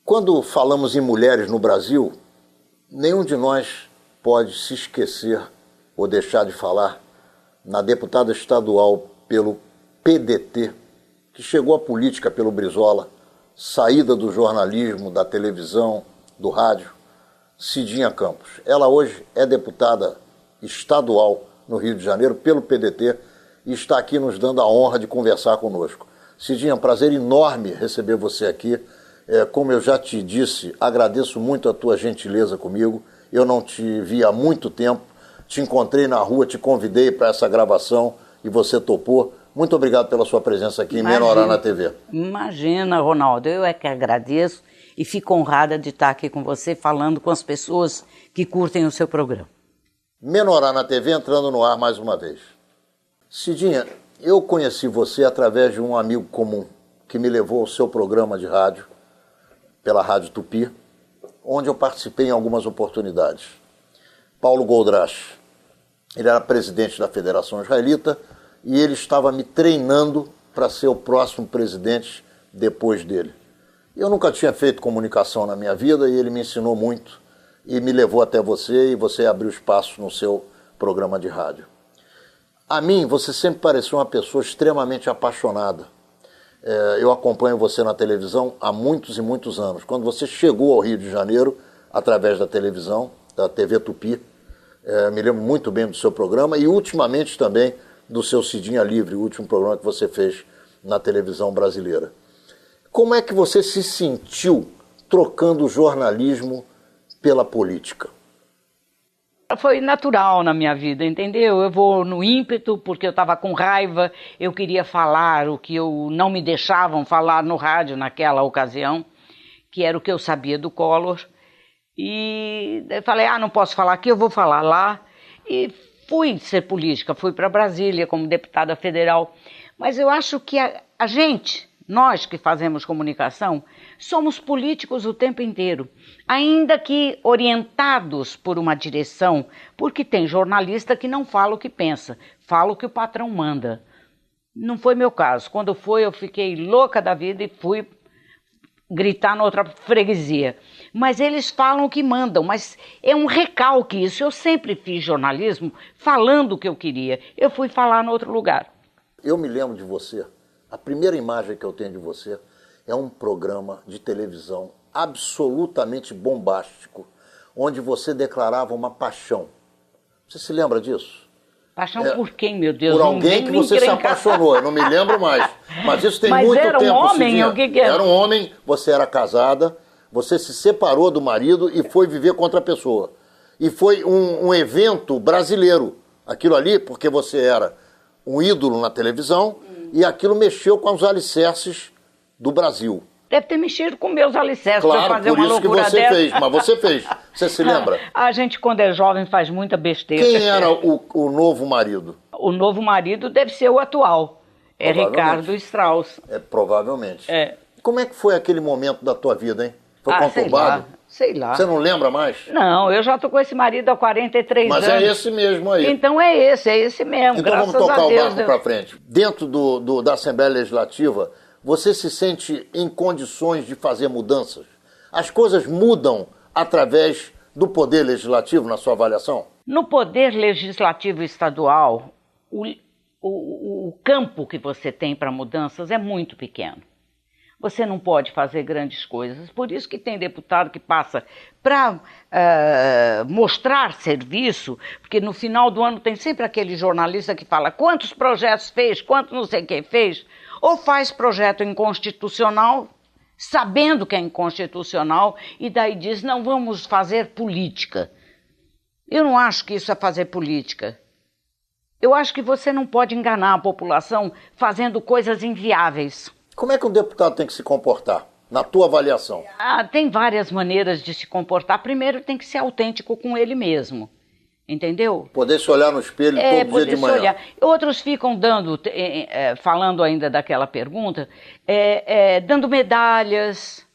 Quando falamos em mulheres no Brasil, nenhum de nós pode se esquecer ou deixar de falar na deputada estadual pelo PDT, que chegou à política pelo Brizola, saída do jornalismo, da televisão, do rádio, Cidinha Campos. Ela hoje é deputada estadual no Rio de Janeiro pelo PDT e está aqui nos dando a honra de conversar conosco. Cidinha, é um prazer enorme receber você aqui. Como eu já te disse, agradeço muito a tua gentileza comigo. Eu não te vi há muito tempo, te encontrei na rua, te convidei para essa gravação e você topou. Muito obrigado pela sua presença aqui em Menorá na TV. Imagina, Ronaldo, eu é que agradeço e fico honrada de estar aqui com você, falando com as pessoas que curtem o seu programa. Menorá na TV entrando no ar mais uma vez. Cidinha, eu conheci você através de um amigo comum que me levou ao seu programa de rádio, pela Rádio Tupi, onde eu participei em algumas oportunidades. Paulo Goldrash, ele era presidente da Federação Israelita e ele estava me treinando para ser o próximo presidente depois dele. Eu nunca tinha feito comunicação na minha vida e ele me ensinou muito e me levou até você e você abriu espaço no seu programa de rádio. A mim, você sempre pareceu uma pessoa extremamente apaixonada. Eu acompanho você na televisão há muitos e muitos anos. Quando você chegou ao Rio de Janeiro, através da televisão, da TV Tupi, me lembro muito bem do seu programa e ultimamente também do seu Cidinha Livre, o último programa que você fez na televisão brasileira. Como é que você se sentiu trocando o jornalismo pela política? Foi natural na minha vida, entendeu? Eu vou no ímpeto porque eu estava com raiva, eu queria falar o que não me deixavam falar no rádio naquela ocasião, que era o que eu sabia do Collor. E eu falei, não posso falar aqui, eu vou falar lá. E fui ser política, fui para Brasília como deputada federal. Mas eu acho que a gente, nós que fazemos comunicação, somos políticos o tempo inteiro, ainda que orientados por uma direção, porque tem jornalista que não fala o que pensa, fala o que o patrão manda. Não foi meu caso. Quando foi, eu fiquei louca da vida e fui gritar na outra freguesia. Mas eles falam o que mandam, mas é um recalque isso. Eu sempre fiz jornalismo falando o que eu queria. Eu fui falar em outro lugar. Eu me lembro de você, a primeira imagem que eu tenho de você é um programa de televisão absolutamente bombástico, onde você declarava uma paixão. Você se lembra disso? Paixão por quem, meu Deus? Por alguém que você se apaixonou, eu não me lembro mais. Mas isso tem muito tempo. Mas era um homem? O que era? Era um homem, você era casada, você se separou do marido e foi viver com outra pessoa. E foi um evento brasileiro, aquilo ali, porque você era um ídolo na televisão e aquilo mexeu com os alicerces do Brasil. Deve ter mexido com meus alicerces, claro, fazer por uma isso loucura que você dessa. fez, mas você fez. Você se lembra? A gente, quando é jovem, faz muita besteira. Quem era o novo marido? O novo marido deve ser o atual. É Ricardo Strauss. Provavelmente. É. Como é que foi aquele momento da tua vida, hein? Foi conturbado? Sei lá. Você não lembra mais? Não, eu já tô com esse marido há 43 anos. Mas é esse mesmo aí. Então é esse mesmo, então graças vamos tocar a Deus. o barco para frente. Dentro da Assembleia Legislativa, você se sente em condições de fazer mudanças? As coisas mudam através do Poder Legislativo, na sua avaliação? No Poder Legislativo Estadual, o campo que você tem para mudanças é muito pequeno. Você não pode fazer grandes coisas, por isso que tem deputado que passa para mostrar serviço, porque no final do ano tem sempre aquele jornalista que fala quantos projetos fez, quanto não sei o que fez, ou faz projeto inconstitucional, sabendo que é inconstitucional, e daí diz, não, vamos fazer política. Eu não acho que isso é fazer política. Eu acho que você não pode enganar a população fazendo coisas inviáveis. Como é que um deputado tem que se comportar, na tua avaliação? Tem várias maneiras de se comportar. Primeiro, tem que ser autêntico com ele mesmo, entendeu? Poder se olhar no espelho todo dia de manhã. Olhar. Outros ficam falando ainda daquela pergunta, dando medalhas,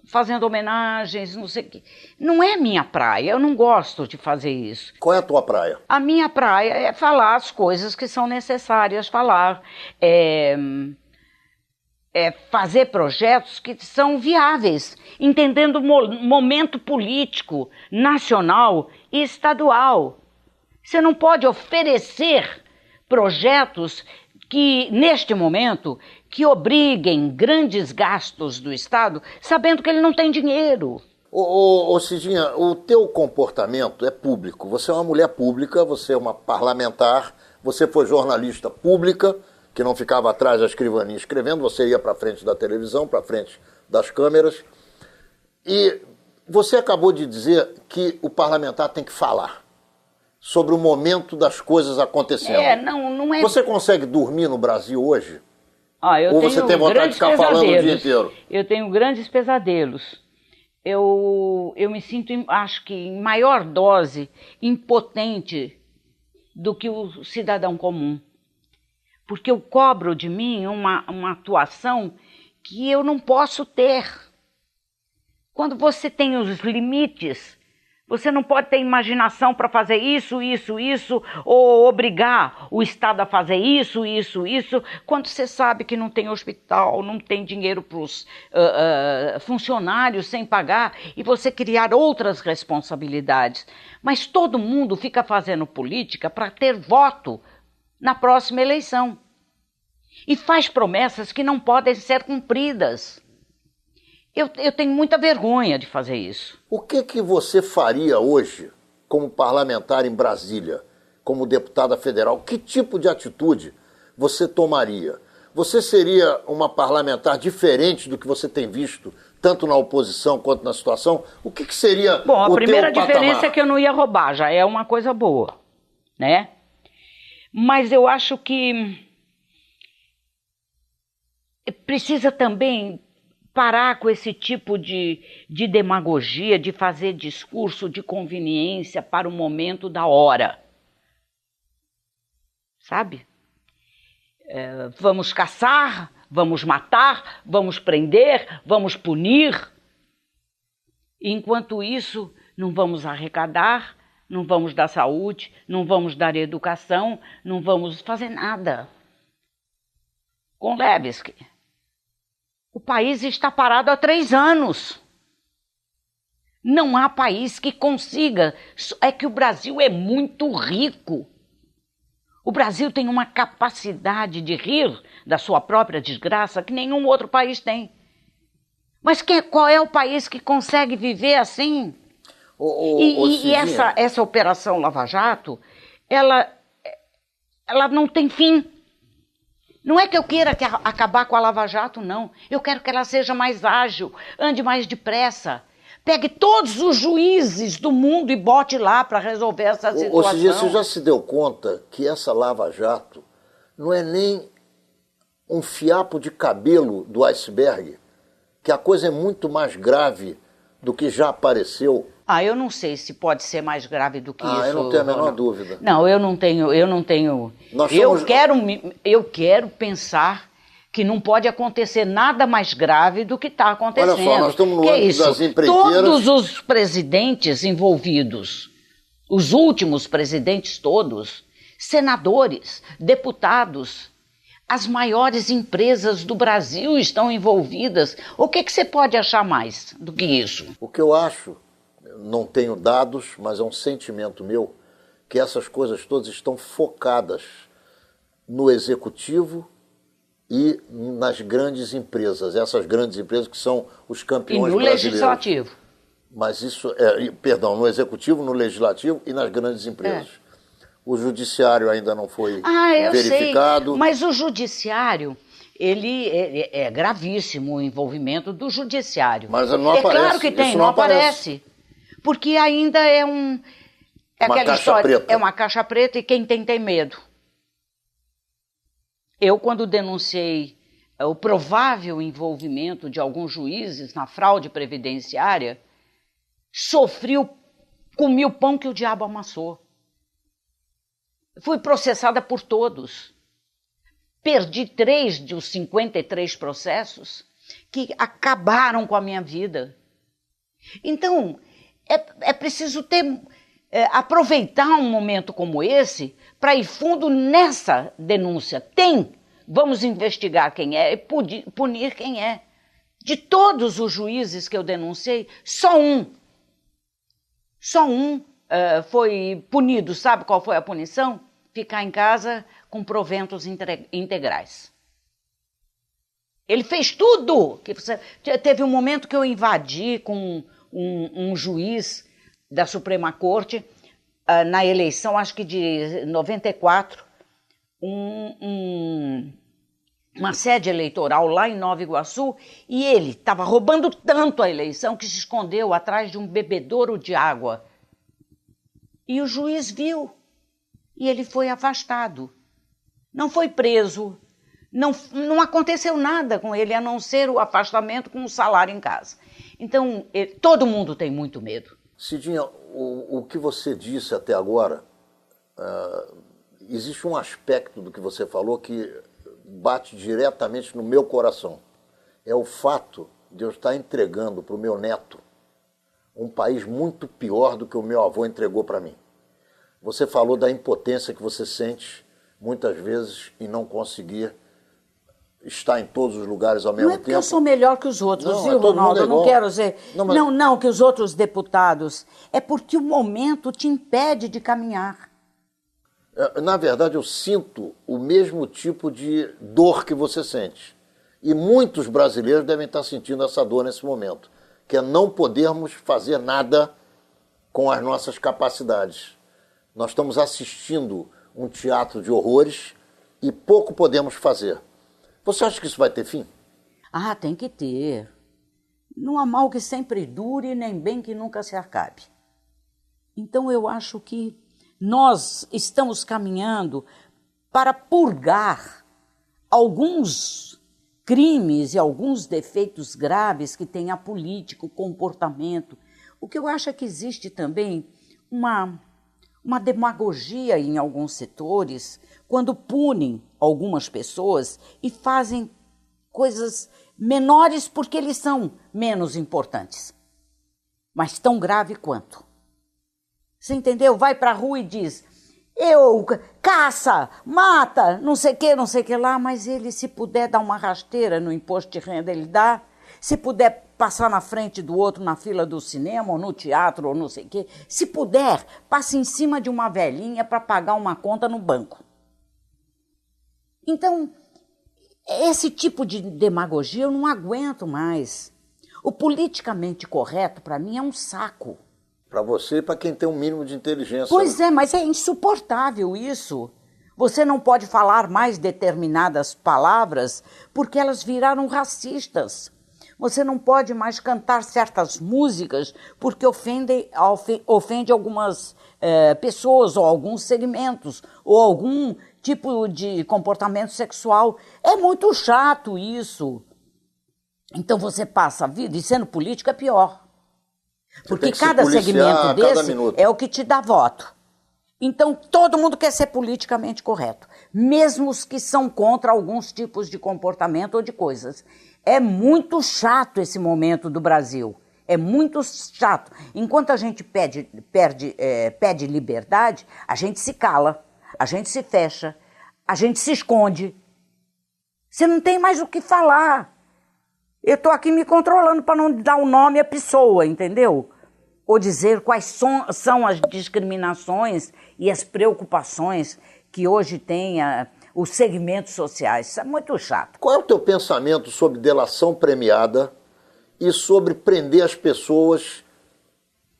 fazendo homenagens, não sei o quê. Não é minha praia, eu não gosto de fazer isso. Qual é a tua praia? A minha praia é falar as coisas que são necessárias falar. fazer projetos que são viáveis, entendendo o momento político, nacional e estadual. Você não pode oferecer projetos que, neste momento, que obriguem grandes gastos do Estado, sabendo que ele não tem dinheiro. Cidinha, o teu comportamento é público. Você é uma mulher pública, você é uma parlamentar, você foi jornalista pública, que não ficava atrás da escrivaninha escrevendo, você ia para frente da televisão, para frente das câmeras. E você acabou de dizer que o parlamentar tem que falar sobre o momento das coisas acontecendo. Não é... Você consegue dormir no Brasil hoje? Ou você tem vontade de ficar falando o dia inteiro? Eu tenho grandes pesadelos. Eu me sinto, acho que em maior dose, impotente do que o cidadão comum. Porque eu cobro de mim uma atuação que eu não posso ter. Quando você tem os limites, você não pode ter imaginação para fazer isso, ou obrigar o Estado a fazer isso, quando você sabe que não tem hospital, não tem dinheiro para os funcionários sem pagar, e você criar outras responsabilidades. Mas todo mundo fica fazendo política para ter voto na próxima eleição. E faz promessas que não podem ser cumpridas. Eu tenho muita vergonha de fazer isso. O que você faria hoje como parlamentar em Brasília, como deputada federal? Que tipo de atitude você tomaria? Você seria uma parlamentar diferente do que você tem visto, tanto na oposição quanto na situação? O que seria o teu patamar? Bom, a primeira diferença é que eu não ia roubar, já é uma coisa boa, né? Mas eu acho que precisa também parar com esse tipo de demagogia, de fazer discurso de conveniência para o momento da hora. Sabe? Vamos caçar, vamos matar, vamos prender, vamos punir. Enquanto isso, não vamos arrecadar, não vamos dar saúde, não vamos dar educação, não vamos fazer nada. Com Levski, o país está parado há 3 anos. Não há país que consiga. É que o Brasil é muito rico. O Brasil tem uma capacidade de rir da sua própria desgraça que nenhum outro país tem. Mas qual é o país que consegue viver assim? E essa Operação Lava Jato, ela não tem fim. Não é que eu queira acabar com a Lava Jato, não. Eu quero que ela seja mais ágil, ande mais depressa. Pegue todos os juízes do mundo e bote lá para resolver essa situação. Cidinha, você já se deu conta que essa Lava Jato não é nem um fiapo de cabelo do iceberg? Que a coisa é muito mais grave do que já apareceu? Eu não sei se pode ser mais grave do que isso. Eu não tenho a menor dúvida. Não, eu não tenho. Eu quero pensar que não pode acontecer nada mais grave do que está acontecendo. Olha só, nós estamos no âmbito das empreiteiras. Todos os presidentes envolvidos, os últimos presidentes todos, senadores, deputados, as maiores empresas do Brasil estão envolvidas. O que você pode achar mais do que isso? O que eu acho, não tenho dados, mas é um sentimento meu, que essas coisas todas estão focadas no executivo e nas grandes empresas. Essas grandes empresas que são os campeões brasileiros. E no legislativo. Mas isso, no executivo, no legislativo e nas grandes empresas. O judiciário ainda não foi verificado. Sei, mas o judiciário, ele é gravíssimo o envolvimento do judiciário. Mas não aparece. É claro que tem, não aparece. Porque ainda é aquela caixa história, preta. É uma caixa preta e quem tem medo. Eu, quando denunciei o provável envolvimento de alguns juízes na fraude previdenciária, comi o pão que o diabo amassou. Fui processada por todos. Perdi 3 dos 53 processos que acabaram com a minha vida. Então, é preciso aproveitar um momento como esse para ir fundo nessa denúncia. Tem vamos investigar quem é e punir quem é. De todos os juízes que eu denunciei, só um foi punido. Sabe qual foi a punição? Ficar em casa com proventos integrais. Ele fez tudo. Teve um momento que eu invadi com um juiz da Suprema Corte, na eleição, acho que de 94, uma sede eleitoral lá em Nova Iguaçu, e ele estava roubando tanto a eleição que se escondeu atrás de um bebedouro de água. E o juiz viu, e ele foi afastado. Não foi preso, não aconteceu nada com ele, a não ser o afastamento com o salário em casa. Então, todo mundo tem muito medo. Cidinha, o que você disse até agora, existe um aspecto do que você falou que bate diretamente no meu coração. É o fato de eu estar entregando para o meu neto um país muito pior do que o meu avô entregou para mim. Você falou da impotência que você sente, muitas vezes, em não conseguir estar em todos os lugares ao mesmo tempo. Não é porque eu sou melhor que os outros, não, viu, Ronaldo? Eu não quero dizer... Não, que os outros deputados. É porque o momento te impede de caminhar. Na verdade, eu sinto o mesmo tipo de dor que você sente. E muitos brasileiros devem estar sentindo essa dor nesse momento, que é não podermos fazer nada com as nossas capacidades. Nós estamos assistindo um teatro de horrores e pouco podemos fazer. Você acha que isso vai ter fim? Ah, tem que ter. Não há mal que sempre dure, nem bem que nunca se acabe. Então eu acho que nós estamos caminhando para purgar alguns crimes e alguns defeitos graves que tem a política, o comportamento. O que eu acho é que existe também uma demagogia em alguns setores quando punem algumas pessoas e fazem coisas menores porque eles são menos importantes, mas tão grave quanto. Você entendeu? Vai para a rua e diz, caça, mata, não sei o que lá, mas ele, se puder dar uma rasteira no imposto de renda, ele dá. Se puder passar na frente do outro na fila do cinema ou no teatro ou não sei o quê, se puder, passa em cima de uma velhinha para pagar uma conta no banco. Então, esse tipo de demagogia eu não aguento mais. O politicamente correto, para mim, é um saco. Para você e para quem tem um mínimo de inteligência. Pois é, mas é insuportável isso. Você não pode falar mais determinadas palavras porque elas viraram racistas. Você não pode mais cantar certas músicas porque ofende algumas pessoas ou alguns segmentos ou algum tipo de comportamento sexual. É muito chato isso. Então você passa a vida, e sendo político é pior. Porque cada segmento desse é o que te dá voto. Então todo mundo quer ser politicamente correto, mesmo os que são contra alguns tipos de comportamento ou de coisas. É muito chato esse momento do Brasil. É muito chato. Enquanto a gente pede liberdade, a gente se cala, a gente se fecha, a gente se esconde. Você não tem mais o que falar. Eu estou aqui me controlando para não dar o nome à pessoa, entendeu? Ou dizer quais são as discriminações e as preocupações que hoje tem os segmentos sociais. Isso é muito chato. Qual é o teu pensamento sobre delação premiada e sobre prender as pessoas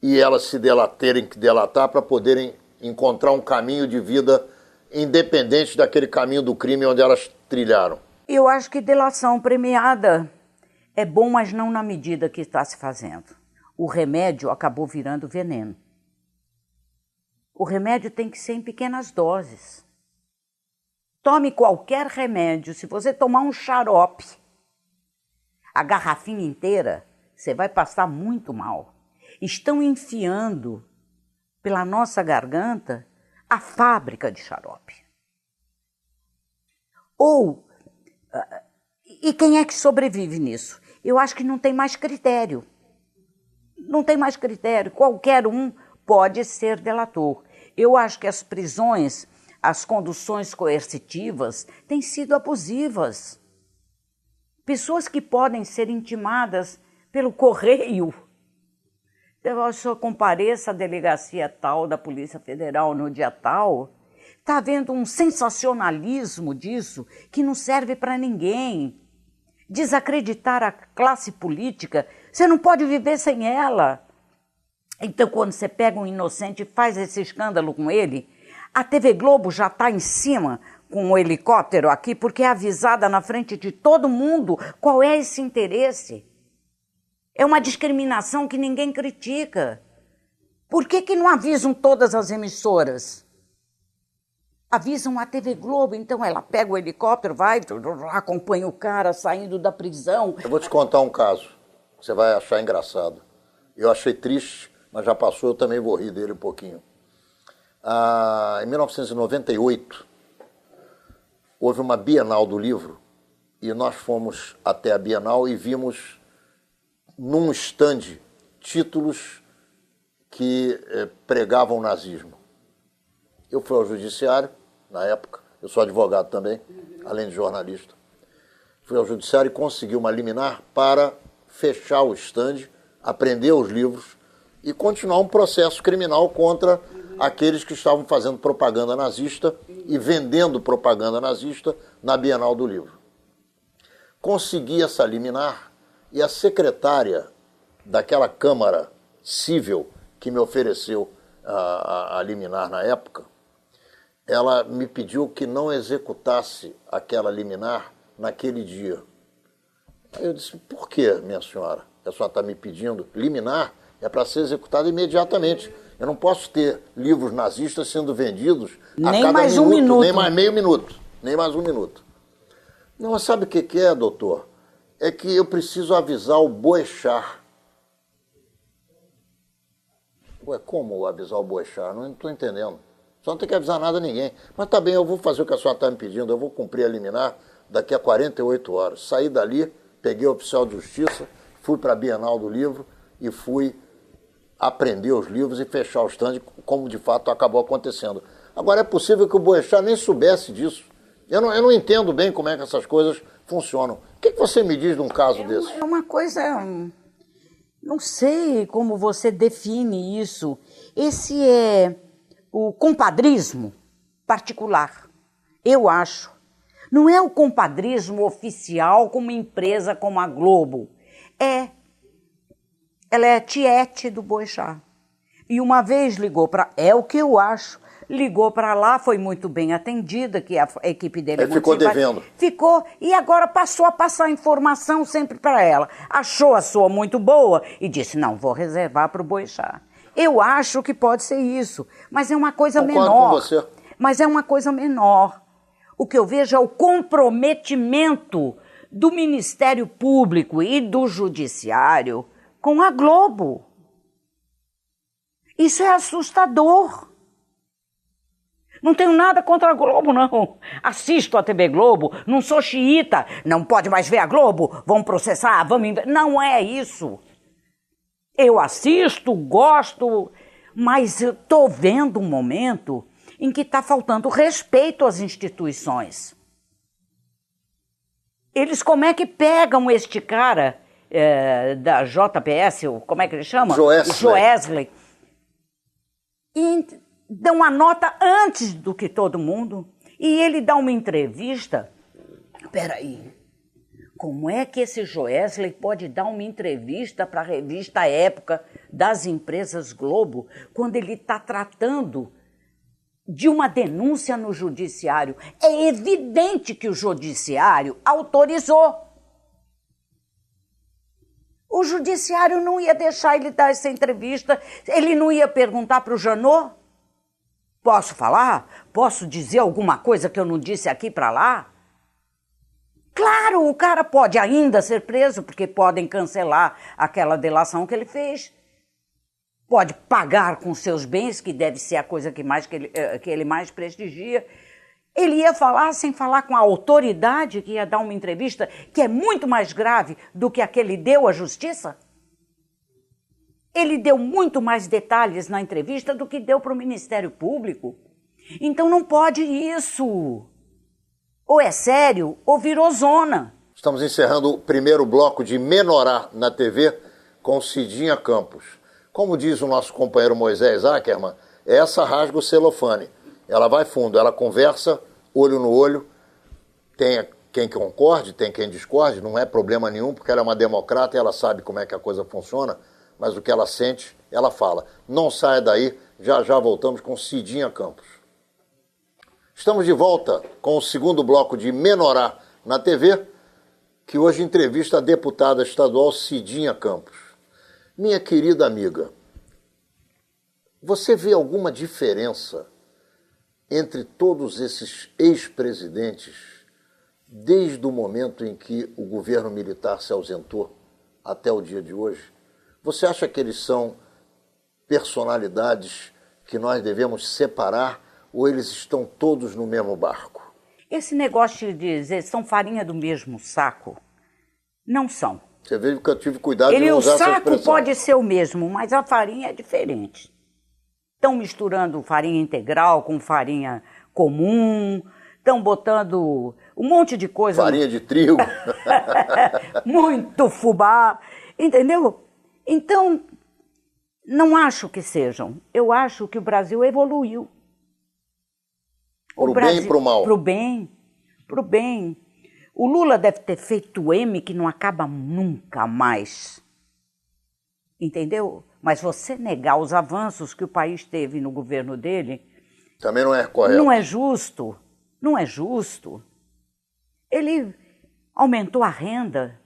e elas se terem que delatar para poderem encontrar um caminho de vida independente daquele caminho do crime onde elas trilharam? Eu acho que delação premiada é bom, mas não na medida que está se fazendo. O remédio acabou virando veneno. O remédio tem que ser em pequenas doses. Tome qualquer remédio. Se você tomar um xarope, a garrafinha inteira, você vai passar muito mal. Estão enfiando pela nossa garganta a fábrica de xarope. E quem é que sobrevive nisso? Eu acho que não tem mais critério. Não tem mais critério. Qualquer um pode ser delator. Eu acho que as prisões, as conduções coercitivas têm sido abusivas. Pessoas que podem ser intimadas pelo correio. O senhor compareça à delegacia tal da Polícia Federal no dia tal. Está havendo um sensacionalismo disso que não serve para ninguém. Desacreditar a classe política, você não pode viver sem ela. Então, quando você pega um inocente e faz esse escândalo com ele, a TV Globo já está em cima com um helicóptero aqui, porque é avisada na frente de todo mundo qual é esse interesse. É uma discriminação que ninguém critica. Por que não avisam todas as emissoras? Avisam a TV Globo, então ela pega o helicóptero, vai, acompanha o cara saindo da prisão. Eu vou te contar um caso, você vai achar engraçado. Eu achei triste, mas já passou, eu também vou rir dele um pouquinho. Em 1998, houve uma Bienal do Livro, e nós fomos até a Bienal e vimos num estande títulos que pregavam o nazismo. Eu fui ao judiciário, na época, eu sou advogado também, além de jornalista. Fui ao judiciário e consegui uma liminar para fechar o estande, apreender os livros e continuar um processo criminal contra aqueles que estavam fazendo propaganda nazista e vendendo propaganda nazista na Bienal do Livro. Consegui essa liminar e a secretária daquela Câmara Civil que me ofereceu a liminar na época, ela me pediu que não executasse aquela liminar naquele dia. Aí eu disse, por que, minha senhora? A senhora está me pedindo? Liminar é para ser executada imediatamente. Eu não posso ter livros nazistas sendo vendidos a nem cada mais minuto, um minuto. nem mais meio minuto, nem mais um minuto. Não, sabe o que é, doutor? É que eu preciso avisar o Boechat. Ué, como avisar o Boechat? Não estou entendendo. Só não tem que avisar nada a ninguém. Mas tá bem, eu vou fazer o que a senhora está me pedindo, eu vou cumprir a liminar daqui a 48 horas. Saí dali, peguei o oficial de justiça, fui para a Bienal do Livro e fui aprender os livros e fechar o stand, como de fato acabou acontecendo. Agora, é possível que o Boechat nem soubesse disso. Eu não entendo bem como é que essas coisas funcionam. O que você me diz de um caso desse? É uma coisa... Não sei como você define isso. Esse é o compadrismo particular, eu acho. Não é o compadrismo oficial com uma empresa como a Globo. Ela é tiete do Boechat. E uma vez ligou para... É o que eu acho. Ligou para lá, foi muito bem atendida, que a equipe dele Ele ficou devendo. Ficou, e agora passou a passar informação sempre para ela. Achou a sua muito boa e disse, não, vou reservar para o Boechat. Eu acho que pode ser isso, mas é uma coisa Concordo menor. com você. Mas é uma coisa menor. O que eu vejo é o comprometimento do Ministério Público e do Judiciário com a Globo. Isso é assustador. Não tenho nada contra a Globo, não. Assisto a TV Globo, não sou xiita, não pode mais ver a Globo, vão processar, vamos... Não é isso. Eu assisto, gosto, mas eu estou vendo um momento em que está faltando respeito às instituições. Eles como é que pegam este cara da JPS, como é que ele chama? Joesley. E dão a nota antes do que todo mundo. E ele dá uma entrevista. Peraí, como é que esse Joesley pode dar uma entrevista para a revista Época das empresas Globo quando ele está tratando de uma denúncia no judiciário? É evidente que o judiciário autorizou. O judiciário não ia deixar ele dar essa entrevista, ele não ia perguntar para o Janot. Posso falar? Posso dizer alguma coisa que eu não disse aqui para lá? Claro, o cara pode ainda ser preso, porque podem cancelar aquela delação que ele fez. Pode pagar com seus bens, que deve ser a coisa que ele mais prestigia. Ele ia falar sem falar com a autoridade que ia dar uma entrevista, que é muito mais grave do que a que ele deu à justiça? Ele deu muito mais detalhes na entrevista do que deu para o Ministério Público. Então não pode isso. Ou é sério, ou virou zona. Estamos encerrando o primeiro bloco de Menorá na TV com Cidinha Campos. Como diz o nosso companheiro Moisés Ackerman, essa rasga o celofane. Ela vai fundo, ela conversa, olho no olho, tem quem concorde, tem quem discorde, não é problema nenhum, porque ela é uma democrata e ela sabe como é que a coisa funciona, mas o que ela sente, ela fala. Não saia daí, já já voltamos com Cidinha Campos. Estamos de volta com o segundo bloco de Menorá na TV, que hoje entrevista a deputada estadual Cidinha Campos. Minha querida amiga, você vê alguma diferença entre todos esses ex-presidentes desde o momento em que o governo militar se ausentou até o dia de hoje? Você acha que eles são personalidades que nós devemos separar ou eles estão todos no mesmo barco? Esse negócio de dizer são farinha do mesmo saco, não são. Você vê que eu tive cuidado de não usar essa expressão. O saco pode ser o mesmo, mas a farinha é diferente. Estão misturando farinha integral com farinha comum, estão botando um monte de coisa. Farinha de trigo. Muito fubá, entendeu? Então, não acho que sejam. Eu acho que o Brasil evoluiu. Pro bem e pro mal. Pro bem, pro bem. O Lula deve ter feito o M que não acaba nunca mais. Entendeu? Mas você negar os avanços que o país teve no governo dele... Também não é correto. Não é justo. Não é justo. Ele aumentou a renda,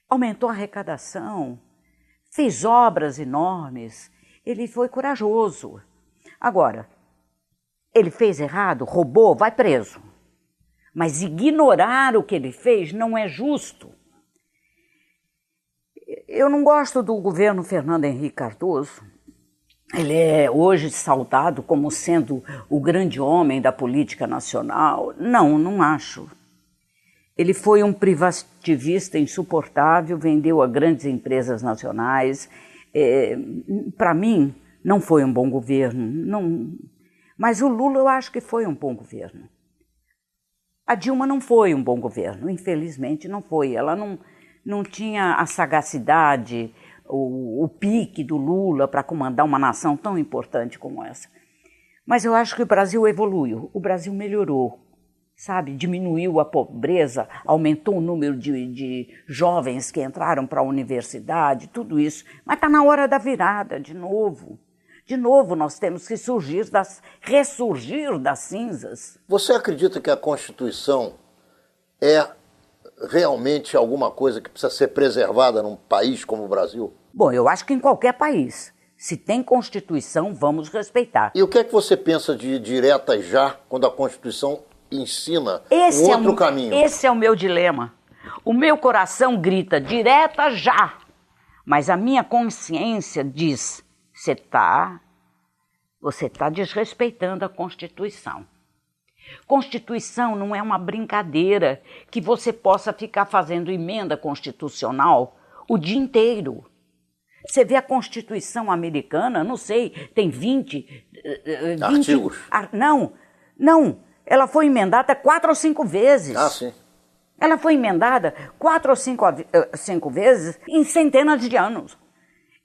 aumentou a arrecadação, fez obras enormes. Ele foi corajoso. Agora, ele fez errado, roubou, vai preso. Mas ignorar o que ele fez não é justo. Eu não gosto do governo Fernando Henrique Cardoso. Ele é hoje saudado como sendo o grande homem da política nacional. Não, não acho. Ele foi um privativista insuportável, vendeu a grandes empresas nacionais. Para mim, não foi um bom governo. Não. Mas o Lula eu acho que foi um bom governo. A Dilma não foi um bom governo, infelizmente não foi. Ela não tinha a sagacidade, o pique do Lula para comandar uma nação tão importante como essa. Mas eu acho que o Brasil evoluiu, o Brasil melhorou, sabe? Diminuiu a pobreza, aumentou o número de jovens que entraram para a universidade, tudo isso. Mas está na hora da virada, de novo. De novo, nós temos que ressurgir das cinzas. Você acredita que a Constituição é realmente alguma coisa que precisa ser preservada num país como o Brasil? Bom, eu acho que em qualquer país. Se tem Constituição, vamos respeitar. E o que é que você pensa de direta já, quando a Constituição ensina um outro caminho? Esse é o meu dilema. O meu coração grita direta já. Mas a minha consciência diz... Você tá desrespeitando a Constituição. Constituição não é uma brincadeira que você possa ficar fazendo emenda constitucional o dia inteiro. Você vê a Constituição americana, não sei, tem 20 artigos. Não, ela foi emendada 4 ou 5 vezes. Ah, sim. Ela foi emendada 4 ou 5 vezes em centenas de anos.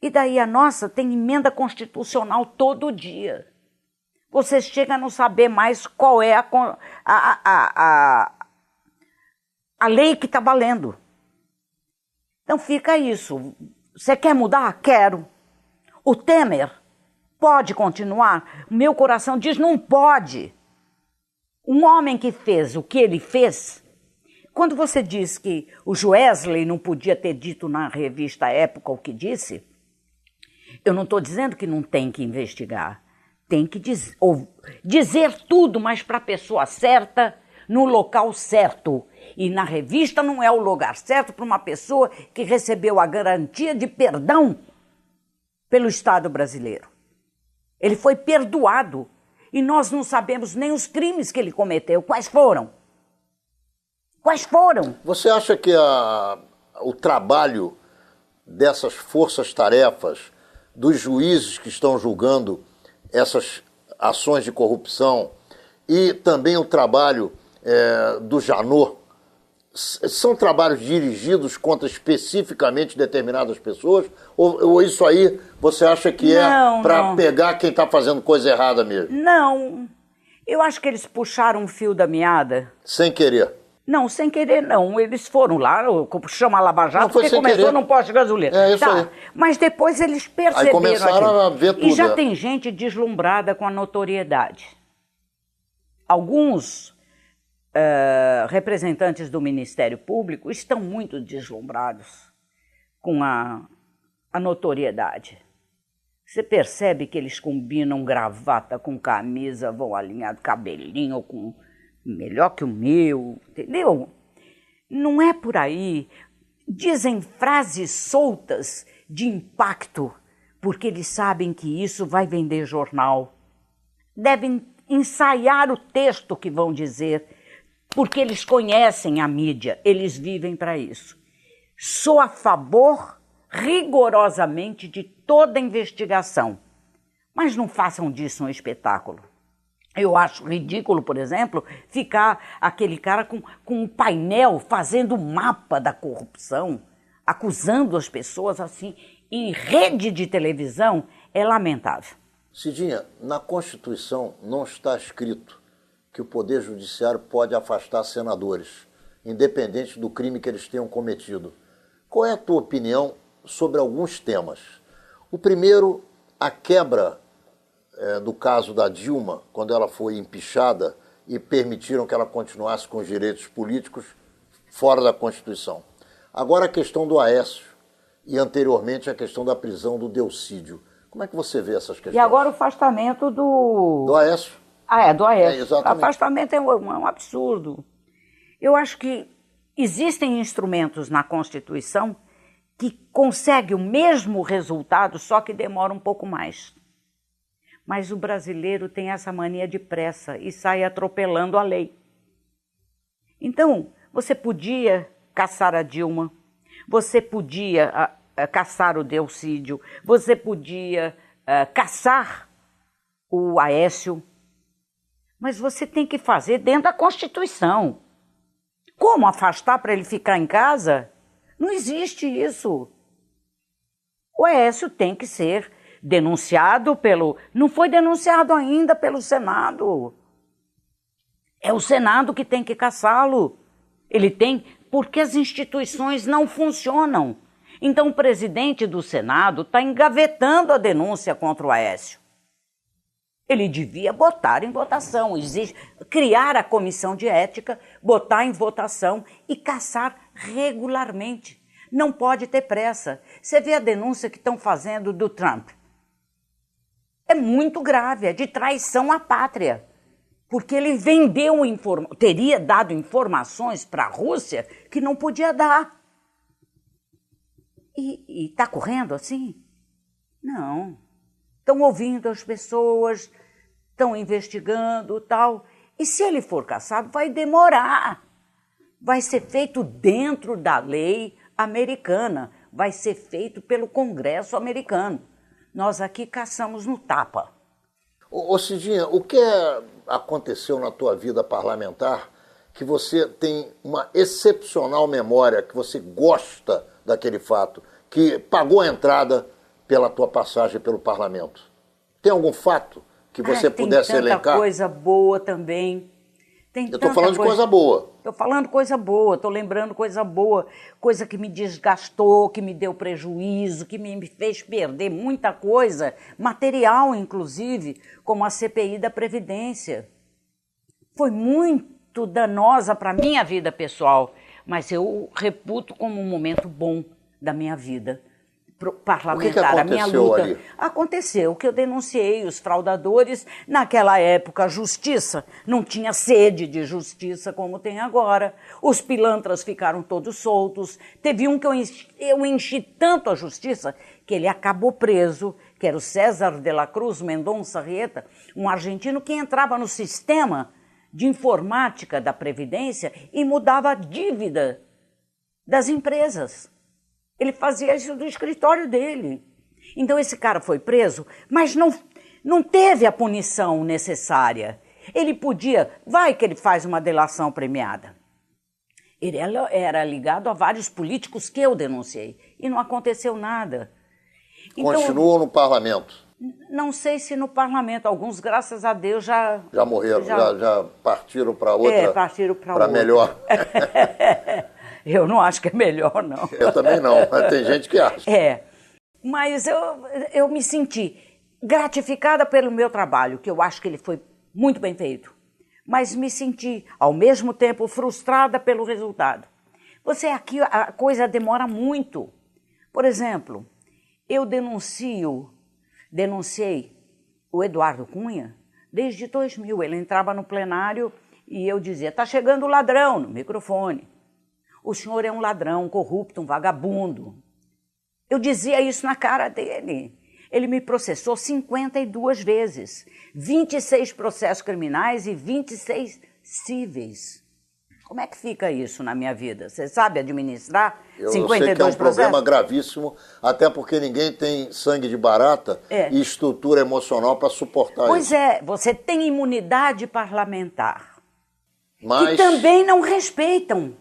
E daí a nossa tem emenda constitucional todo dia. Você chega a não saber mais qual é a lei que está valendo. Então fica isso. Você quer mudar? Quero. O Temer pode continuar? Meu coração diz não pode. Um homem que fez o que ele fez... Quando você diz que o Joesley não podia ter dito na revista Época o que disse... Eu não estou dizendo que não tem que investigar. Tem que dizer tudo, mas para a pessoa certa, no local certo. E na revista não é o lugar certo para uma pessoa que recebeu a garantia de perdão pelo Estado brasileiro. Ele foi perdoado e nós não sabemos nem os crimes que ele cometeu. Quais foram? Quais foram? Você acha que o trabalho dessas forças-tarefas, dos juízes que estão julgando essas ações de corrupção e também o trabalho do Janot, são trabalhos dirigidos contra especificamente determinadas pessoas? Ou isso aí você acha que para pegar quem está fazendo coisa errada mesmo? Não. Eu acho que eles puxaram um fio da meada. Sem querer? Não, sem querer não. Eles foram lá, chama a Lava Jato, porque começou querer. num posto de gasolina. É isso aí. Mas depois eles perceberam aí começaram a ver tudo. E já tem gente deslumbrada com a notoriedade. Alguns representantes do Ministério Público estão muito deslumbrados com a notoriedade. Você percebe que eles combinam gravata com camisa, vão alinhado cabelinho com melhor que o meu, entendeu? Não é por aí. Dizem frases soltas de impacto, porque eles sabem que isso vai vender jornal. Devem ensaiar o texto que vão dizer, porque eles conhecem a mídia, eles vivem para isso. Sou a favor rigorosamente de toda investigação, mas não façam disso um espetáculo. Eu acho ridículo, por exemplo, ficar aquele cara com um painel fazendo mapa da corrupção, acusando as pessoas assim, em rede de televisão, é lamentável. Cidinha, na Constituição não está escrito que o Poder Judiciário pode afastar senadores, independente do crime que eles tenham cometido. Qual é a tua opinião sobre alguns temas? O primeiro, a quebra do caso da Dilma, quando ela foi empichada e permitiram que ela continuasse com os direitos políticos fora da Constituição. Agora a questão do Aécio e anteriormente a questão da prisão do Delcídio. Como é que você vê essas questões? E agora o afastamento do Aécio. Do Aécio. Exatamente. O afastamento é um absurdo. Eu acho que existem instrumentos na Constituição que conseguem o mesmo resultado, só que demora um pouco mais. Mas o brasileiro tem essa mania de pressa e sai atropelando a lei. Então, você podia caçar a Dilma, você podia caçar o Delcídio, você podia caçar o Aécio, mas você tem que fazer dentro da Constituição. Como afastar para ele ficar em casa? Não existe isso. O Aécio tem que ser denunciado pelo... Não foi denunciado ainda pelo Senado. É o Senado que tem que caçá-lo. Ele tem... Porque as instituições não funcionam. Então o presidente do Senado está engavetando a denúncia contra o Aécio. Ele devia botar em votação, criar a comissão de ética, botar em votação e caçar regularmente. Não pode ter pressa. Você vê a denúncia que estão fazendo do Trump. É muito grave, é de traição à pátria. Porque ele teria dado informações para a Rússia que não podia dar. E está correndo assim? Não. Estão ouvindo as pessoas, estão investigando e tal. E se ele for caçado, vai demorar. Vai ser feito dentro da lei americana. Vai ser feito pelo Congresso americano. Nós aqui caçamos no tapa. Ô Cidinha, o que aconteceu na tua vida parlamentar que você tem uma excepcional memória, que você gosta daquele fato, que pagou a entrada pela tua passagem pelo parlamento? Tem algum fato que você pudesse elencar? Tem tanta coisa boa também. Eu estou falando de coisa boa. Estou falando coisa boa, estou lembrando coisa boa, coisa que me desgastou, que me deu prejuízo, que me fez perder muita coisa, material inclusive, como a CPI da Previdência. Foi muito danosa para a minha vida pessoal, mas eu reputo como um momento bom da minha vida parlamentar, a minha luta. Ali? Aconteceu que eu denunciei os fraudadores. Naquela época, a justiça não tinha sede de justiça como tem agora. Os pilantras ficaram todos soltos. Teve um que eu enchi tanto a justiça que ele acabou preso, que era o César de la Cruz Mendonça Rieta, um argentino que entrava no sistema de informática da Previdência e mudava a dívida das empresas. Ele fazia isso do escritório dele. Então esse cara foi preso, mas Não teve a punição necessária. Ele podia, vai que ele faz uma delação premiada. Ele era ligado a vários políticos que eu denunciei e não aconteceu nada. Então, continuam no parlamento? Não sei se no parlamento. Alguns, graças a Deus, já morreram, já partiram para outra. Partiram para melhor. Eu não acho que é melhor, não. Eu também não, mas tem gente que acha. Mas eu me senti gratificada pelo meu trabalho, que eu acho que ele foi muito bem feito. Mas me senti, ao mesmo tempo, frustrada pelo resultado. Aqui a coisa demora muito. Por exemplo, eu denunciei o Eduardo Cunha desde 2000. Ele entrava no plenário e eu dizia, está chegando o ladrão no microfone. O senhor é um ladrão, um corrupto, um vagabundo. Eu dizia isso na cara dele. Ele me processou 52 vezes, 26 processos criminais e 26 cíveis. Como é que fica isso na minha vida? Você sabe administrar 52 processos? Eu sei que é um problema gravíssimo, até porque ninguém tem sangue de barata e estrutura emocional para suportar isso. Pois é, você tem imunidade parlamentar. Mas... que também não respeitam.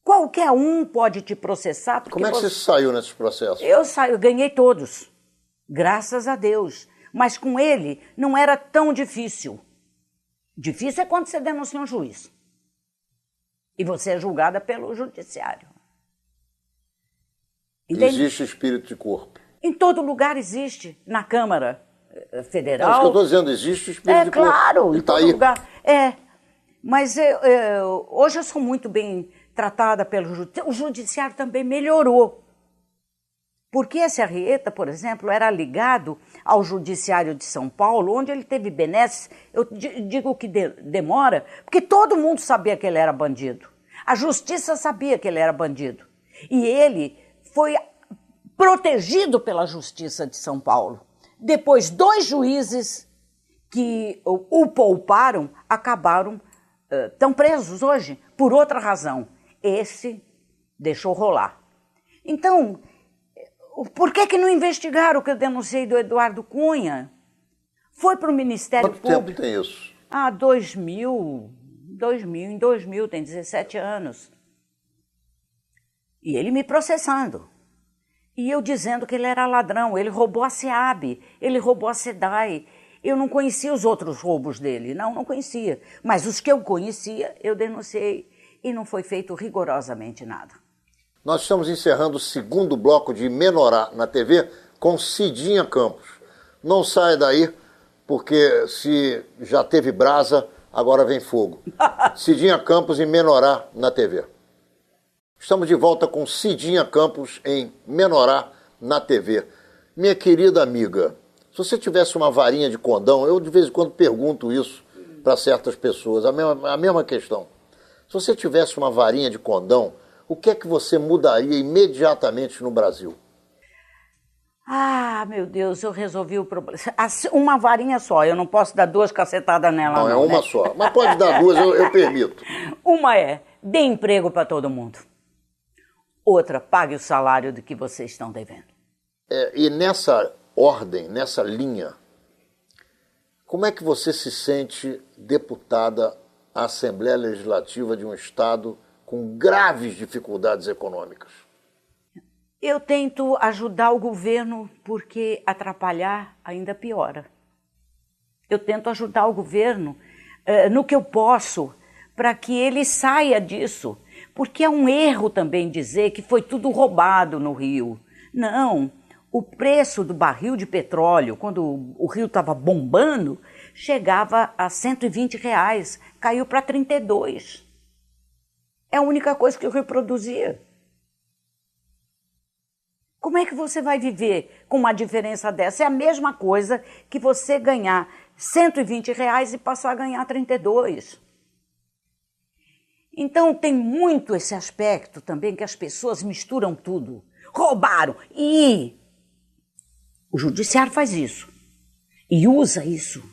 Qualquer um pode te processar. Como é que você saiu nesses processos? Eu ganhei todos, graças a Deus. Mas com ele não era tão difícil. Difícil é quando você denuncia um juiz. E você é julgada pelo judiciário. Existe espírito de corpo. Em todo lugar existe. Na Câmara Federal. É isso que eu estou dizendo, existe espírito de corpo. Claro, em todo lugar. Mas hoje eu sou muito bem tratada pelo judiciário. O judiciário também melhorou. Porque esse Arrieta, por exemplo, era ligado ao judiciário de São Paulo, onde ele teve benesses. Eu digo que demora, porque todo mundo sabia que ele era bandido. A justiça sabia que ele era bandido. E ele foi protegido pela justiça de São Paulo. Depois, 2 juízes que o pouparam acabaram, estão presos hoje, por outra razão. Esse deixou rolar. Então, por que não investigaram o que eu denunciei do Eduardo Cunha? Foi para o Ministério Público. Quanto tempo tem isso? 2000, em 2000, tem 17 anos. E ele me processando. E eu dizendo que ele era ladrão, ele roubou a SEAB, ele roubou a SEDAI. Eu não conhecia os outros roubos dele, não conhecia. Mas os que eu conhecia, eu denunciei e não foi feito rigorosamente nada. Nós estamos encerrando o segundo bloco de Menorá na TV com Cidinha Campos. Não saia daí, porque se já teve brasa, agora vem fogo. Cidinha Campos em Menorá na TV. Estamos de volta com Cidinha Campos em Menorá na TV. Minha querida amiga, se você tivesse uma varinha de condão, eu de vez em quando pergunto isso para certas pessoas, a mesma questão. Se você tivesse uma varinha de condão, o que é que você mudaria imediatamente no Brasil? Meu Deus, eu resolvi o problema. Uma varinha só, eu não posso dar 2 cacetadas nela. Não, é uma só. Mas pode dar 2, eu permito. Uma dê emprego para todo mundo. Outra, pague o salário do que vocês estão devendo. E nessa ordem, nessa linha, como é que você se sente deputada à Assembleia Legislativa de um Estado com graves dificuldades econômicas? Eu tento ajudar o governo porque atrapalhar ainda piora. Eu tento ajudar o governo no que eu posso para que ele saia disso. Porque é um erro também dizer que foi tudo roubado no Rio. Não, o preço do barril de petróleo, quando o Rio estava bombando, chegava a R$120, caiu para 32. É a única coisa que o Rio produzia. Como é que você vai viver com uma diferença dessa? É a mesma coisa que você ganhar R$120 e passar a ganhar 32. Então tem muito esse aspecto também que as pessoas misturam tudo. Roubaram. E o judiciário faz isso. E usa isso.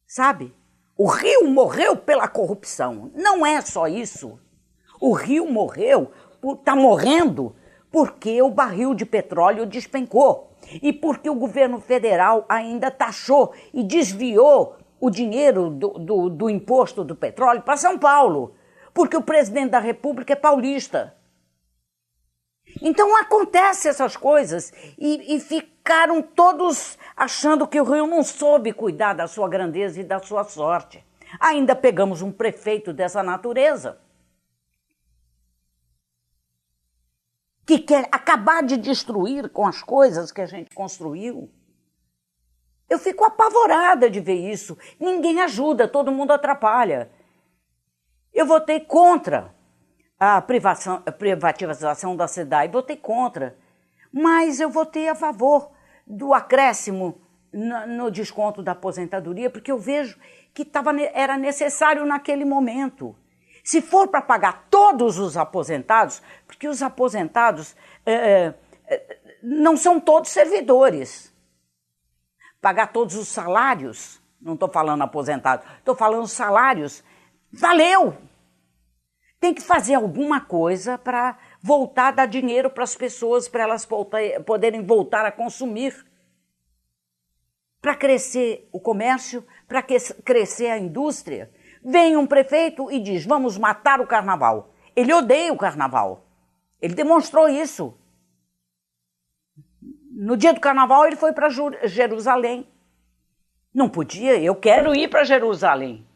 Sabe? O Rio morreu pela corrupção. Não é só isso. O Rio morreu, está morrendo porque o barril de petróleo despencou e porque o governo federal ainda taxou e desviou o dinheiro do imposto do petróleo para São Paulo, porque o presidente da República é paulista. Então acontecem essas coisas e ficaram todos achando que o Rio não soube cuidar da sua grandeza e da sua sorte. Ainda pegamos um prefeito dessa natureza, que quer acabar de destruir com as coisas que a gente construiu. Eu fico apavorada de ver isso. Ninguém ajuda, todo mundo atrapalha. Eu votei contra a privatização da SEDAI, votei contra. Mas eu votei a favor do acréscimo no desconto da aposentadoria, porque eu vejo que era necessário naquele momento. Se for para pagar todos os aposentados, porque os aposentados não são todos servidores. Pagar todos os salários, não estou falando aposentado, estou falando salários, valeu! Tem que fazer alguma coisa para voltar a dar dinheiro para as pessoas, para elas poderem voltar a consumir. Para crescer o comércio, para crescer a indústria. Vem um prefeito e diz, vamos matar o carnaval. Ele odeia o carnaval. Ele demonstrou isso. No dia do carnaval ele foi para Jerusalém. Não podia, eu quero ir para Jerusalém.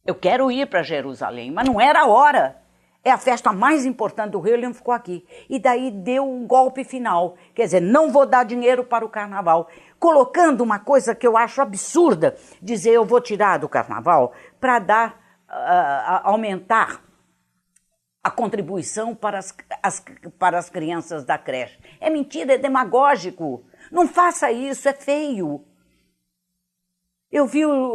Eu quero ir para Jerusalém, mas não era a hora. É a festa mais importante do Rio, ele não ficou aqui. E daí deu um golpe final. Quer dizer, não vou dar dinheiro para o carnaval. Colocando uma coisa que eu acho absurda, dizer eu vou tirar do carnaval para aumentar a contribuição para as crianças da creche. É mentira, é demagógico. Não faça isso, é feio. Eu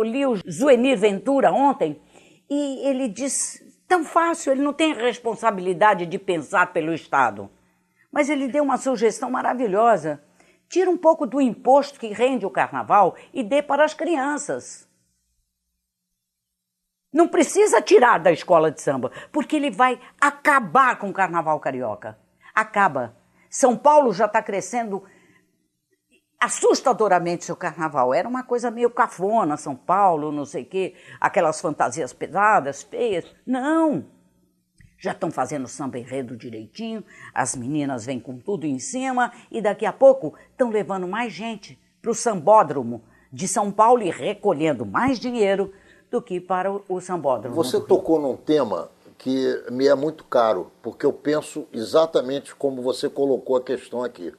li o Zuenir Ventura ontem e ele diz, tão fácil, ele não tem responsabilidade de pensar pelo Estado. Mas ele deu uma sugestão maravilhosa. Tira um pouco do imposto que rende o carnaval e dê para as crianças. Não precisa tirar da escola de samba, porque ele vai acabar com o carnaval carioca. Acaba. São Paulo já está crescendo assustadoramente seu carnaval. Era uma coisa meio cafona, São Paulo, não sei o quê, aquelas fantasias pesadas, feias. Não! Já estão fazendo samba enredo direitinho, as meninas vêm com tudo em cima e daqui a pouco estão levando mais gente para o sambódromo de São Paulo e recolhendo mais dinheiro do que para o sambódromo. Você tocou num tema que me é muito caro, porque eu penso exatamente como você colocou a questão aqui.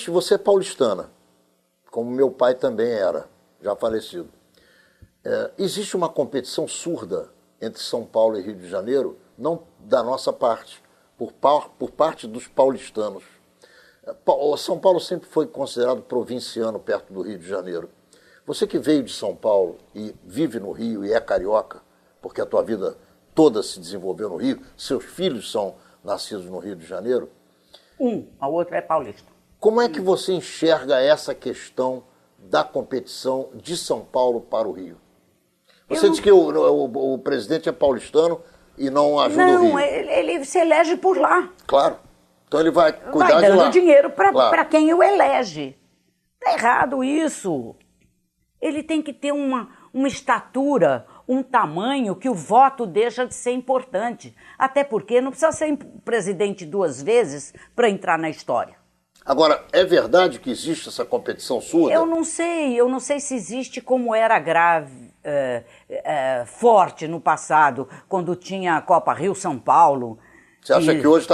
Você é paulistana, como meu pai também era, já falecido. Existe uma competição surda entre São Paulo e Rio de Janeiro, não da nossa parte, por parte dos paulistanos. São Paulo sempre foi considerado provinciano perto do Rio de Janeiro. Você que veio de São Paulo e vive no Rio e é carioca, porque a tua vida toda se desenvolveu no Rio, seus filhos são nascidos no Rio de Janeiro. A outra é paulista. Como é que você enxerga essa questão da competição de São Paulo para o Rio? Você diz que o presidente é paulistano e não ajuda o Rio. Não, ele se elege por lá. Claro. Então ele vai cuidar de lá. Vai dando dinheiro para quem o elege. Está errado isso. Ele tem que ter uma estatura, um tamanho que o voto deixa de ser importante. Até porque não precisa ser presidente 2 vezes para entrar na história. Agora, é verdade que existe essa competição surda? Eu não sei se existe como era grave, forte no passado, quando tinha a Copa Rio-São Paulo. Você acha que hoje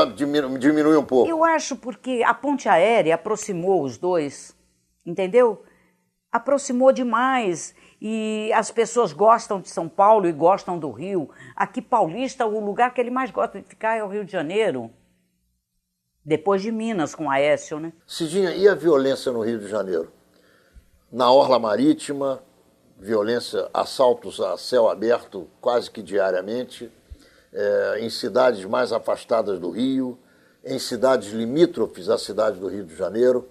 diminui um pouco? Eu acho porque a ponte aérea aproximou os dois, entendeu? Aproximou demais e as pessoas gostam de São Paulo e gostam do Rio. Aqui paulista, o lugar que ele mais gosta de ficar é o Rio de Janeiro. Depois de Minas, com Aécio, né? Cidinha, e a violência no Rio de Janeiro? Na orla marítima, violência, assaltos a céu aberto quase que diariamente, em cidades mais afastadas do Rio, em cidades limítrofes à cidade do Rio de Janeiro.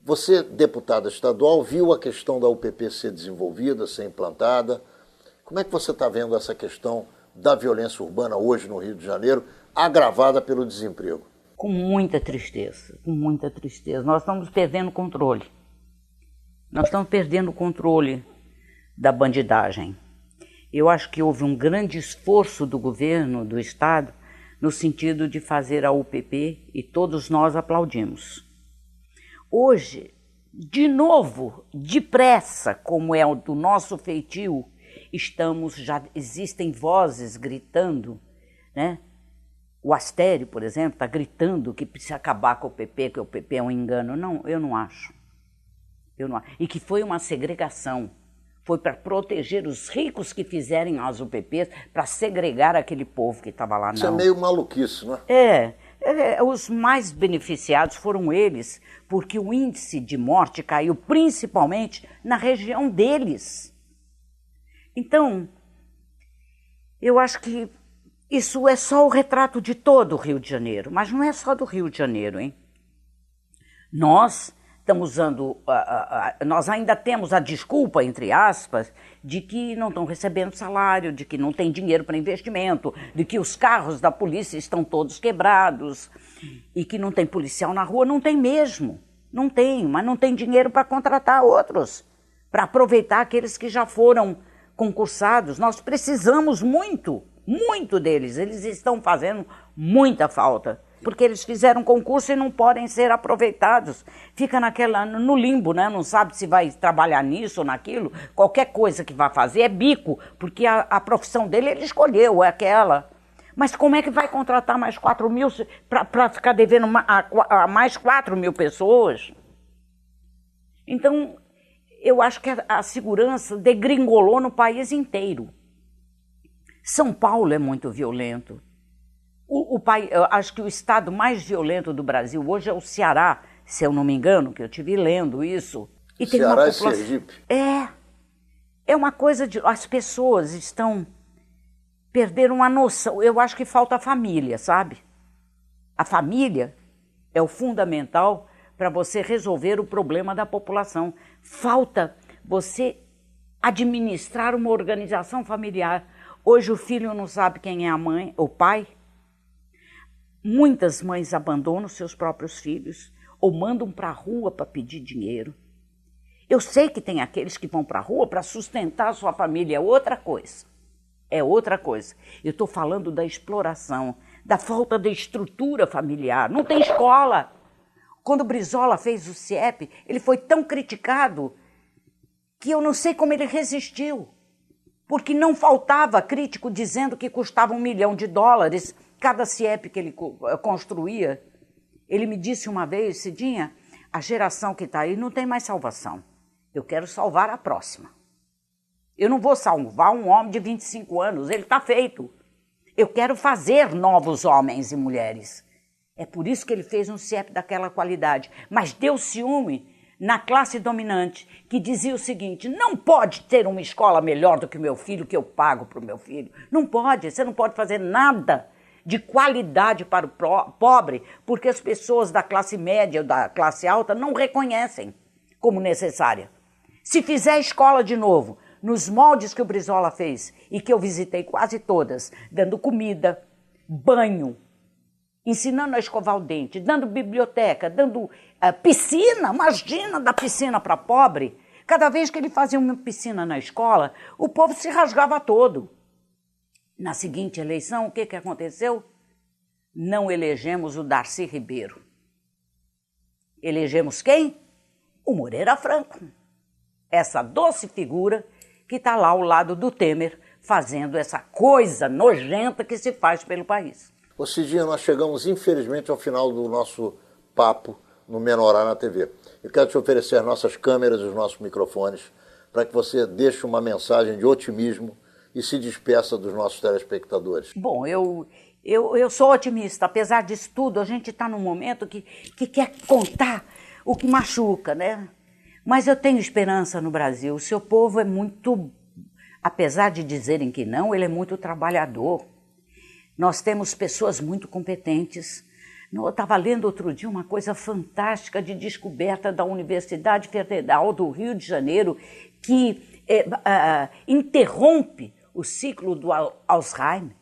Você, deputada estadual, viu a questão da UPP ser desenvolvida, ser implantada. Como é que você está vendo essa questão da violência urbana hoje no Rio de Janeiro, agravada pelo desemprego. Com muita tristeza, com muita tristeza. Nós estamos perdendo o controle. Nós estamos perdendo o controle da bandidagem. Eu acho que houve um grande esforço do governo, do Estado, no sentido de fazer a UPP e todos nós aplaudimos. Hoje, de novo, depressa, como é o do nosso feitio, já existem vozes gritando, né? O Astério, por exemplo, está gritando que precisa acabar com o PP, que o PP é um engano. Não, eu não acho. E que foi uma segregação. Foi para proteger os ricos que fizerem as UPPs, para segregar aquele povo que estava lá. Não. Isso é meio maluquice, não é? Os mais beneficiados foram eles, porque o índice de morte caiu principalmente na região deles. Então, eu acho que isso é só o retrato de todo o Rio de Janeiro, mas não é só do Rio de Janeiro, hein? Nós estamos usando, nós ainda temos a desculpa, entre aspas, de que não estão recebendo salário, de que não tem dinheiro para investimento, de que os carros da polícia estão todos quebrados e que não tem policial na rua. Não tem mesmo, não tem, mas não tem dinheiro para contratar outros, para aproveitar aqueles que já foram concursados. Nós precisamos muito deles, eles estão fazendo muita falta, porque eles fizeram concurso e não podem ser aproveitados. Fica no limbo, né? Não sabe se vai trabalhar nisso ou naquilo. Qualquer coisa que vai fazer é bico, porque a profissão dele ele escolheu, é aquela. Mas como é que vai contratar mais 4 mil para ficar devendo a mais 4 mil pessoas? Então, eu acho que a segurança degringolou no país inteiro. São Paulo é muito violento. Eu acho que o estado mais violento do Brasil hoje é o Ceará, se eu não me engano, que eu estive lendo isso. E tem Ceará e Sergipe. É uma coisa de... As pessoas perderam a noção. Eu acho que falta a família, sabe? A família é o fundamental para você resolver o problema da população. Falta você administrar uma organização familiar. Hoje o filho não sabe quem é a mãe, o pai. Muitas mães abandonam seus próprios filhos ou mandam para a rua para pedir dinheiro. Eu sei que tem aqueles que vão para a rua para sustentar a sua família, é outra coisa. É outra coisa. Eu estou falando da exploração, da falta de estrutura familiar. Não tem escola. Quando o Brizola fez o CIEP, ele foi tão criticado que eu não sei como ele resistiu. Porque não faltava crítico dizendo que custava $1 milhão cada CIEP que ele construía. Ele me disse uma vez, Cidinha, a geração que está aí não tem mais salvação. Eu quero salvar a próxima. Eu não vou salvar um homem de 25 anos, ele está feito. Eu quero fazer novos homens e mulheres. É por isso que ele fez um CIEP daquela qualidade. Mas deu ciúme na classe dominante, que dizia o seguinte: não pode ter uma escola melhor do que o meu filho, que eu pago para o meu filho. Não pode, você não pode fazer nada de qualidade para o pobre, porque as pessoas da classe média ou da classe alta não reconhecem como necessária. Se fizer escola de novo, nos moldes que o Brizola fez, e que eu visitei quase todas, dando comida, banho, ensinando a escovar o dente, dando biblioteca, dando piscina, imagina dar piscina para pobre. Cada vez que ele fazia uma piscina na escola, o povo se rasgava todo. Na seguinte eleição, o que aconteceu? Não elegemos o Darcy Ribeiro. Elegemos quem? O Moreira Franco. Essa doce figura que está lá ao lado do Temer, fazendo essa coisa nojenta que se faz pelo país. Ô Cidinha, nós chegamos infelizmente ao final do nosso papo no Menorá na TV. Eu quero te oferecer as nossas câmeras e os nossos microfones para que você deixe uma mensagem de otimismo e se despeça dos nossos telespectadores. Bom, eu sou otimista. Apesar disso tudo, a gente está num momento que quer contar o que machuca, né? Mas eu tenho esperança no Brasil. O seu povo é muito, apesar de dizerem que não, ele é muito trabalhador. Nós temos pessoas muito competentes. Eu estava lendo outro dia uma coisa fantástica de descoberta da Universidade Federal do Rio de Janeiro, que interrompe o ciclo do Alzheimer.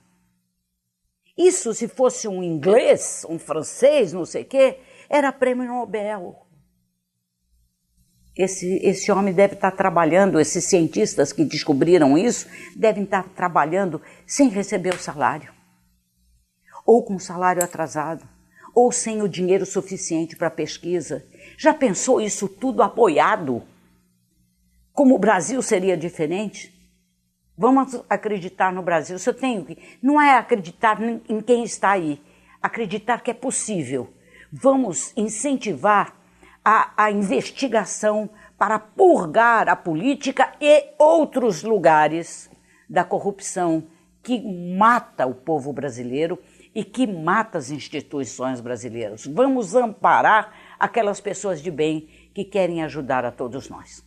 Isso, se fosse um inglês, um francês, não sei o quê, era prêmio Nobel. Esse homem deve estar trabalhando, esses cientistas que descobriram isso, devem estar trabalhando sem receber o salário. Ou com salário atrasado, ou sem o dinheiro suficiente para pesquisa. Já pensou isso tudo apoiado? Como o Brasil seria diferente? Vamos acreditar no Brasil. Não é acreditar em quem está aí, acreditar que é possível. Vamos incentivar a investigação para purgar a política e outros lugares da corrupção que mata o povo brasileiro e que mata as instituições brasileiras. Vamos amparar aquelas pessoas de bem que querem ajudar a todos nós.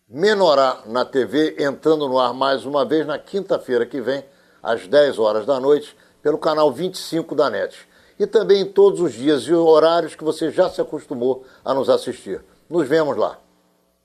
Menorá na TV, entrando no ar mais uma vez na quinta-feira que vem, às 10 horas da noite, pelo canal 25 da NET. E também em todos os dias e horários que você já se acostumou a nos assistir. Nos vemos lá.